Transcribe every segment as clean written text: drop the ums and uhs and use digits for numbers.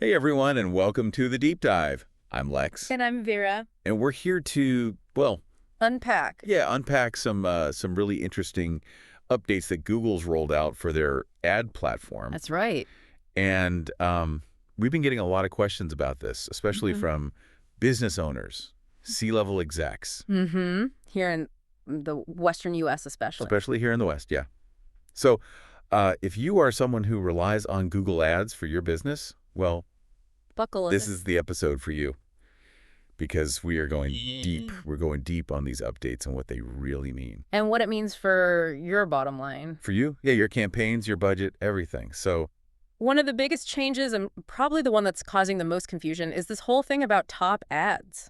Hey everyone, and welcome to the Deep Dive. I'm Lex, And I'm Vera. and we're here to, well, Unpack. unpack some really interesting updates that Google's rolled out for their ad platform. That's right. And we've been getting a lot of questions about this, especially from business owners, C-level execs, Here in the Western U.S. especially here in the West, yeah. So if you are someone who relies on Google Ads for your business, well, Buckle in. this is the episode for you. Because we are going deep. We're going deep on these updates and what they really mean. And what it means for your bottom line. For you? Yeah, your campaigns, your budget, everything. So One of the biggest changes, and probably the one that's causing the most confusion, is this whole thing about top ads.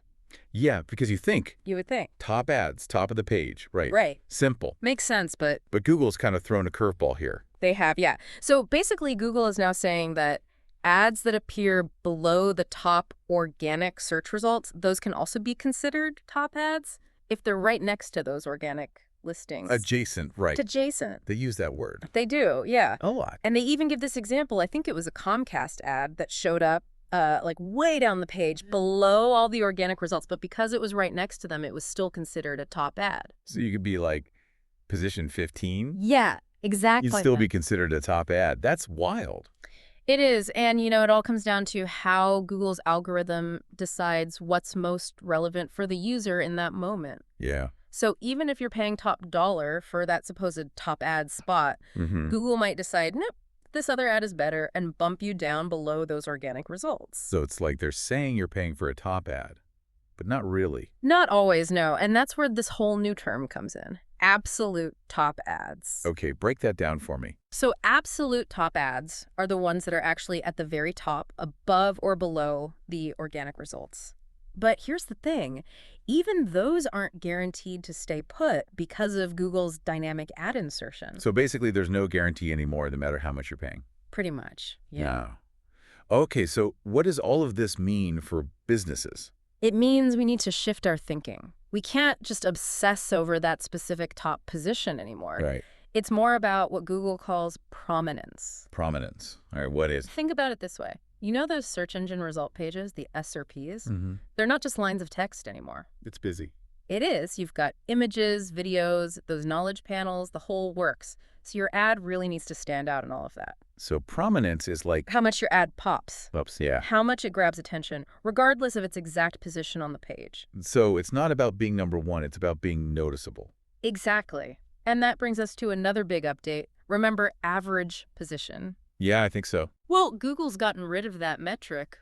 yeah, because you think You would think. top ads, top of the page, right? Right. Simple. Makes sense, but But Google's kind of thrown a curveball here. they have, yeah. So basically, Google is now saying that ads that appear below the top organic search results, those can also be considered top ads if they're right next to those organic listings. Adjacent, right. Adjacent. They use that word. They do, yeah. A lot. And they even give this example. I think it was a Comcast ad that showed up like way down the page below all the organic results. But because it was right next to them, it was still considered a top ad. So you could be like position 15. Yeah, exactly. You'd still be considered a top ad. That's wild. It is. And, it all comes down to how Google's algorithm decides what's most relevant for the user in that moment. Yeah. So even if you're paying top dollar for that supposed top ad spot, Google might decide, nope, this other ad is better, and bump you down below those organic results. So it's like they're saying you're paying for a top ad, but not really. Not always, no. And that's where this whole new term comes in. Absolute top ads. Okay, break that down for me. So absolute top ads are the ones that are actually at the very top, above or below the organic results. But here's the thing. Even those aren't guaranteed to stay put because of Google's dynamic ad insertion. So basically, there's no guarantee anymore, no matter how much you're paying. Pretty much, yeah. No. Okay, so what does all of this mean for businesses? It means we need to shift our thinking. We can't just obsess over that specific top position anymore. Right. It's more about what Google calls prominence. Prominence. All right, what is? Think about it this way. You know those search engine result pages, the SERPs? Mm-hmm. They're not just lines of text anymore. It's busy. It is. You've got images, videos, those knowledge panels, the whole works. So your ad really needs to stand out in all of that. So prominence is like... How much your ad pops. Oops, yeah. How much it grabs attention, regardless of its exact position on the page. So it's not about being number one, it's about being noticeable. Exactly. And that brings us to another big update. Remember average position. Yeah, I think so. Well, Google's gotten rid of that metric.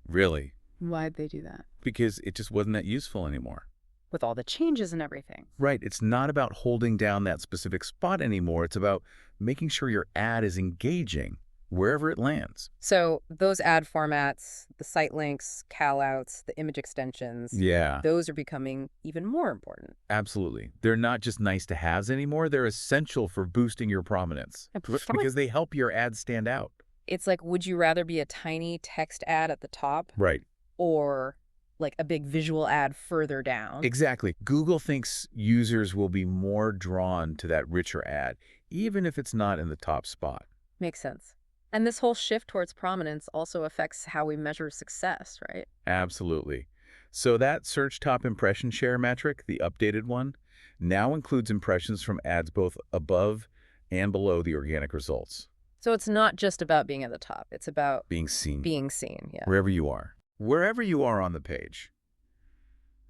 Really? Why'd they do that? Because it just wasn't that useful anymore. With all the changes and everything. Right. It's not about holding down that specific spot anymore. It's about making sure your ad is engaging wherever it lands. So those ad formats, the site links, callouts, the image extensions, Yeah, those are becoming even more important. absolutely. They're not just nice to haves anymore. They're essential for boosting your prominence because they help your ad stand out. It's like, would you rather be a tiny text ad at the top Right. or like a big visual ad further down? Exactly. Google thinks users will be more drawn to that richer ad, even if it's not in the top spot. Makes sense. And this whole shift towards prominence also affects how we measure success, right? Absolutely. So that search top impression share metric, the updated one, now includes impressions from ads both above and below the organic results. So it's not just about being at the top. It's about Being seen. being seen, yeah. Wherever you are. Wherever you are on the page.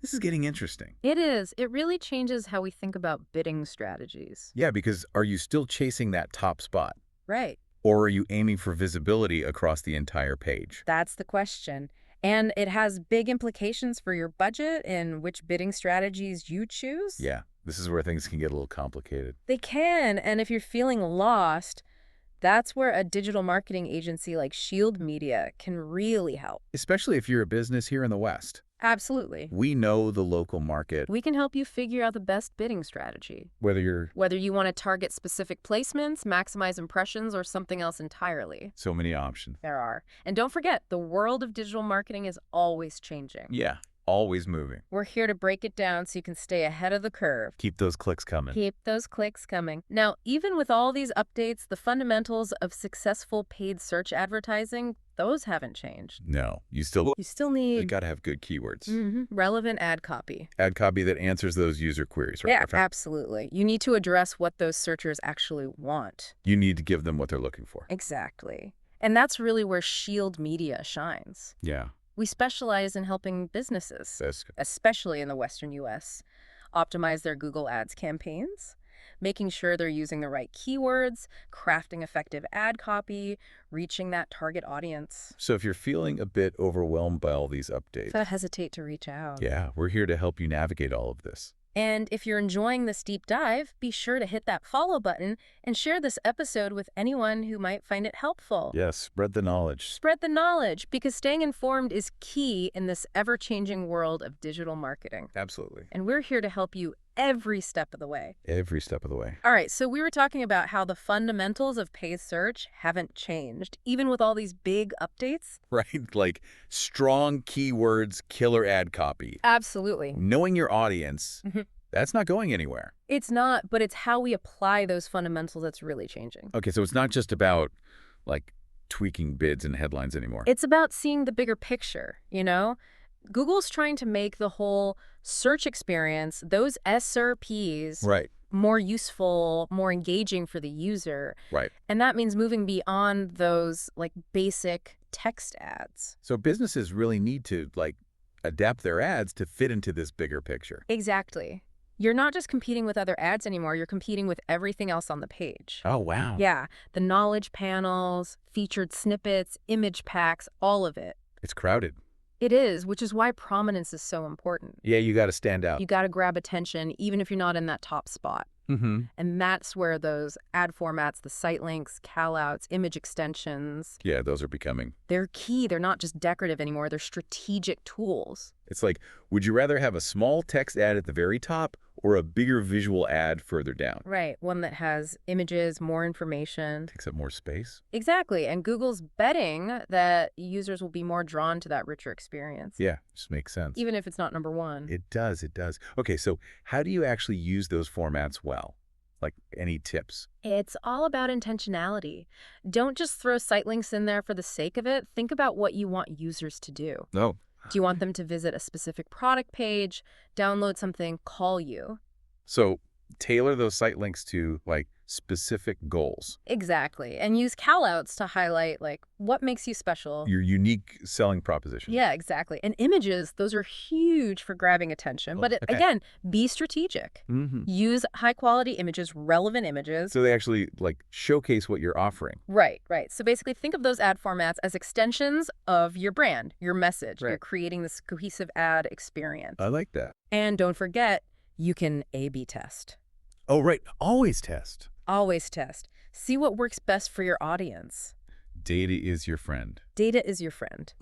This is getting interesting. It is. It really changes how we think about bidding strategies. Yeah, because are you still chasing that top spot? Right. Or are you aiming for visibility across the entire page? That's the question. And it has big implications for your budget and which bidding strategies you choose. Yeah, this is where things can get a little complicated. They can. And if you're feeling lost, that's where a digital marketing agency like Shield Media can really help. Especially if you're a business here in the West. Absolutely. We know the local market. We can help you figure out the best bidding strategy. Whether you want to target specific placements, maximize impressions, or something else entirely. so many options. There are. And don't forget, the world of digital marketing is always changing. Yeah, always moving. We're here to break it down so you can stay ahead of the curve. Keep those clicks coming. Keep those clicks coming. Now, even with all these updates, the fundamentals of successful paid search advertising, those haven't changed. No, you You still need got to have good keywords. relevant ad copy. Ad copy that answers those user queries, right? Yeah, absolutely. You need to address what those searchers actually want. You need to give them what they're looking for. Exactly. And that's really where Shield Media shines. Yeah, We specialize in helping businesses, that's good. especially in the Western U.S., optimize their Google Ads campaigns, making sure they're using the right keywords, crafting effective ad copy, reaching that target audience. So if you're feeling a bit overwhelmed by all these updates, Don't hesitate to reach out. yeah, we're here to help you navigate all of this. And if you're enjoying this deep dive, be sure to hit that follow button and share this episode with anyone who might find it helpful. Yes, spread the knowledge. Spread the knowledge, because staying informed is key in this ever-changing world of digital marketing. Absolutely. And we're here to help you every step of the way. Every step of the way. All right, so we were talking about how the fundamentals of paid search haven't changed, even with all these big updates. Right? Like strong keywords, killer ad copy. Absolutely. Knowing your audience, Mhm. that's not going anywhere. It's not, but it's how we apply those fundamentals that's really changing. Okay, so it's not just about like tweaking bids and headlines anymore. It's about seeing the bigger picture, you know? Google's trying to make the whole search experience, those SERPs, Right, more useful, more engaging for the user. right. And that means moving beyond those like basic text ads. So businesses really need to like adapt their ads to fit into this bigger picture. Exactly. You're not just competing with other ads anymore, you're competing with everything else on the page. Oh, wow. Yeah, the knowledge panels, featured snippets, image packs, all of it. It's crowded. It is, which is why prominence is so important. Yeah, you got to stand out. You got to grab attention even if you're not in that top spot. Mm-hmm. And that's where those ad formats, the site links, callouts, image extensions, Yeah, those are becoming. they're key. They're not just decorative anymore. They're strategic tools. It's like, would you rather have a small text ad at the very top or a bigger visual ad further down? Right. One that has images, more information. Takes up more space. Exactly. And Google's betting that users will be more drawn to that richer experience. Yeah, just makes sense. Even if it's not number one. It does, it does. Okay, so how do you actually use those formats well? Like any tips? It's all about intentionality. Don't just throw site links in there for the sake of it. Think about what you want users to do. No. Do you want them to visit a specific product page, download something, call you? So tailor those site links to like specific goals. Exactly. And use callouts to highlight like what makes you special. Your unique selling proposition. Yeah, exactly. And images, those are huge for grabbing attention. But Okay. again, be strategic. Mm-hmm. Use high quality images, relevant images. So they actually like showcase what you're offering. Right, right. So basically think of those ad formats as extensions of your brand, your message. Right. You're creating this cohesive ad experience. I like that. And don't forget, you can A/B test. Oh, right. Always test. Always test. See what works best for your audience. Data is your friend. Data is your friend.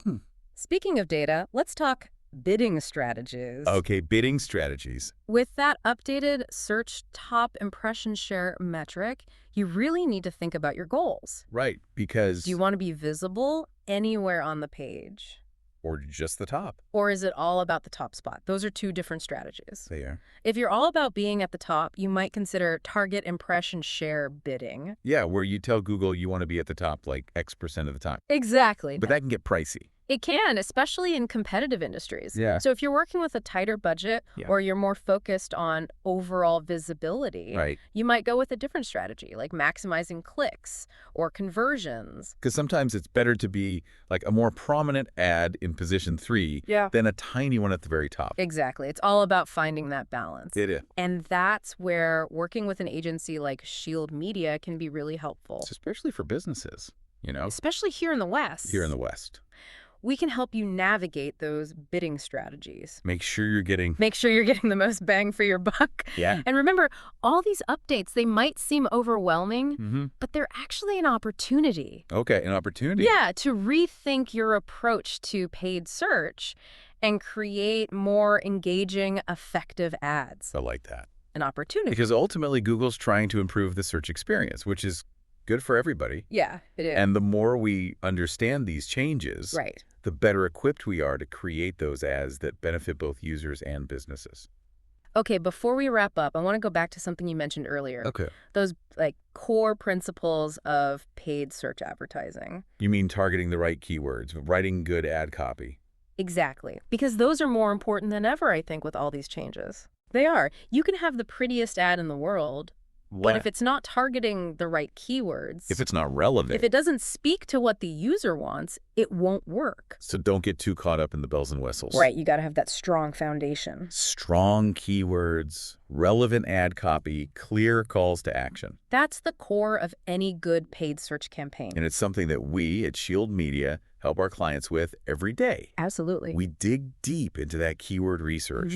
Speaking of data, let's talk bidding strategies. Okay, bidding strategies. With that updated search top impression share metric, you really need to think about your goals. Right, because... Do you want to be visible anywhere on the page? Or just the top. Or is it all about the top spot? Those are two different strategies. They are. If you're all about being at the top, you might consider target impression share bidding. Yeah, where you tell Google you want to be at the top like X% of the time. Exactly. But that can get pricey. It can, especially in competitive industries. Yeah. So if you're working with a tighter budget Yeah. or you're more focused on overall visibility, Right. you might go with a different strategy, like maximizing clicks or conversions. Because sometimes it's better to be like a more prominent ad in position 3 Yeah. than a tiny one at the very top. Exactly. It's all about finding that balance. It is. And that's where working with an agency like Shield Media can be really helpful, Especially for businesses, you know, especially here in the West. here in the West. We can help you navigate those bidding strategies. Make sure you're getting... Make sure you're getting the most bang for your buck. Yeah. And remember, all these updates, they might seem overwhelming, Mm-hmm. but they're actually an opportunity. Okay, an opportunity. Yeah, to rethink your approach to paid search and create more engaging, effective ads. I like that. An opportunity. Because ultimately, Google's trying to improve the search experience, which is good for everybody. Yeah, it is. And the more we understand these changes, Right. the better equipped we are to create those ads that benefit both users and businesses. Okay, before we wrap up, I want to go back to something you mentioned earlier. Okay. Those core principles of paid search advertising. You mean targeting the right keywords, writing good ad copy. Exactly. Because those are more important than ever, I think, with all these changes. They are. You can have the prettiest ad in the world, but if it's not targeting the right keywords, If it's not relevant. if it doesn't speak to what the user wants, it won't work. So don't get too caught up in the bells and whistles. Right, you got to have that strong foundation. Strong keywords, relevant ad copy, clear calls to action. That's the core of any good paid search campaign. And it's something that we at Shield Media help our clients with every day. Absolutely. We dig deep into that keyword research.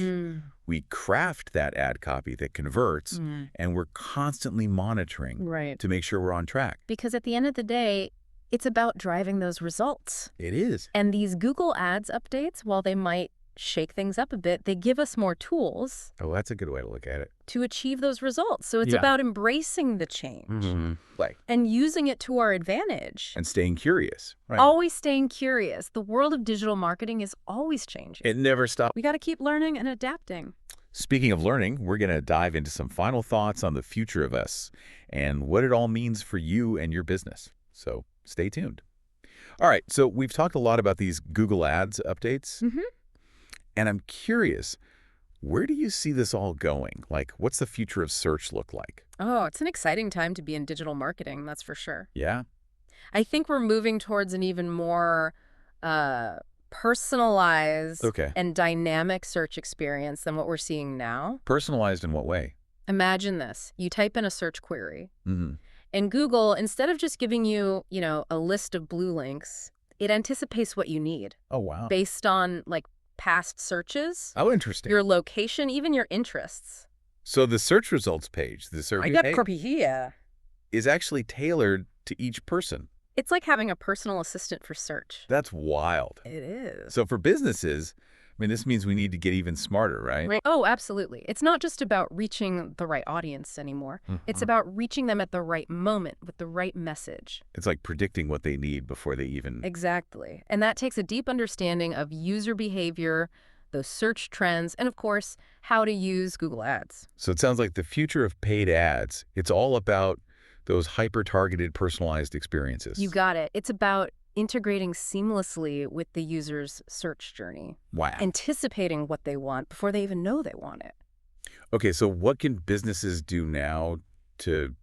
We craft that ad copy that converts, and we're constantly monitoring Right. to make sure we're on track. Because at the end of the day, it's about driving those results. It is. And these Google Ads updates, while they might shake things up a bit, they give us more tools Oh, that's a good way to look at it. to achieve those results. So it's Yeah. about embracing the change Like, and using it to our advantage. and staying curious, right? Always staying curious. The world of digital marketing is always changing. It never stops. We got to keep learning and adapting. Speaking of learning, we're going to dive into some final thoughts on the future of us and what it all means for you and your business. So stay tuned. All right, so we've talked a lot about these Google Ads updates, and I'm curious, where do you see this all going? Like, what's the future of search look like? Oh, it's an exciting time to be in digital marketing, that's for sure. Yeah? I think we're moving towards an even more personalized Okay. and dynamic search experience than what we're seeing now. Personalized in what way? Imagine this. You type in a search query, Mm-hmm. and Google, instead of just giving you, a list of blue links, it anticipates what you need Oh, wow. based on, past searches, Oh, interesting. your location, even your interests. So the search results page, the survey page, here. is actually tailored to each person. It's like having a personal assistant for search. That's wild. It is. So for businesses, I mean, this means we need to get even smarter, right? Oh, absolutely. It's not just about reaching the right audience anymore. It's about reaching them at the right moment with the right message. It's like predicting what they need before they even... Exactly. And that takes a deep understanding of user behavior, those search trends, and of course, how to use Google Ads. So it sounds like the future of paid ads, it's all about those hyper-targeted, personalized experiences. You got it. It's about integrating seamlessly with the user's search journey, Wow. anticipating what they want before they even know they want it. Okay, so what can businesses do now to,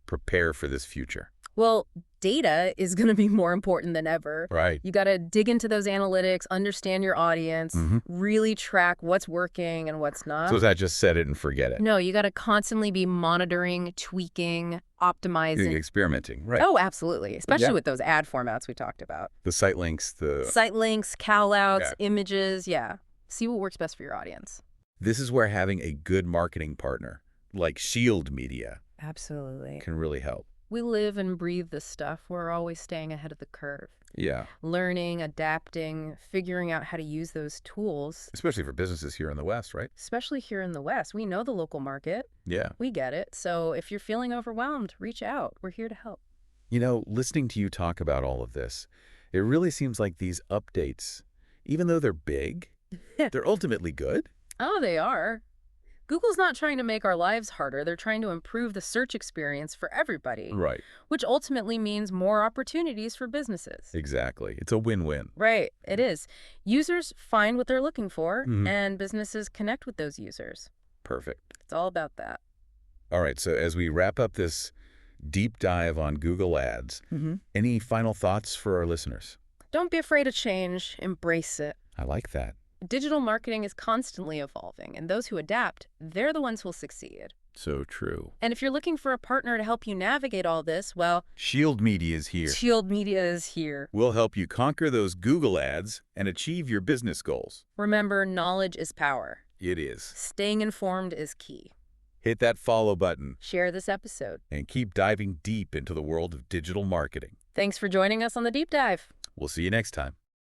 prepare for this future? Well, data is going to be more important than ever. Right. You got to dig into those analytics, understand your audience, really track what's working and what's not. So is that just set it and forget it? No, you got to constantly be monitoring, tweaking, optimizing. Experimenting, right. Oh, absolutely. Especially Yeah. with those ad formats we talked about. The site links, the... Site links, call-outs, Yeah. images, yeah. See what works best for your audience. This is where having a good marketing partner, like Shield Media, Absolutely. can really help. We live and breathe this stuff. We're always staying ahead of the curve. Yeah. Learning, adapting, figuring out how to use those tools. Especially for businesses here in the West, right? Especially here in the West. We know the local market. Yeah. We get it. So if you're feeling overwhelmed, reach out. We're here to help. Listening to you talk about all of this, it really seems like these updates, even though they're big, they're ultimately good. Oh, they are. Google's not trying to make our lives harder. They're trying to improve the search experience for everybody, Right. which ultimately means more opportunities for businesses. Exactly. It's a win-win. Right, it is. Users find what they're looking for, Mhm. and businesses connect with those users. Perfect. It's all about that. All right. So as we wrap up this deep dive on Google Ads, any final thoughts for our listeners? Don't be afraid of change. Embrace it. I like that. Digital marketing is constantly evolving, and those who adapt, they're the ones who'll succeed. So true. And if you're looking for a partner to help you navigate all this, well, Shield Media is here. Shield Media is here. We'll help you conquer those Google ads and achieve your business goals. Remember, knowledge is power. It is. Staying informed is key. Hit that follow button Share this episode. and keep diving deep into the world of digital marketing. Thanks for joining us on the Deep Dive. We'll see you next time.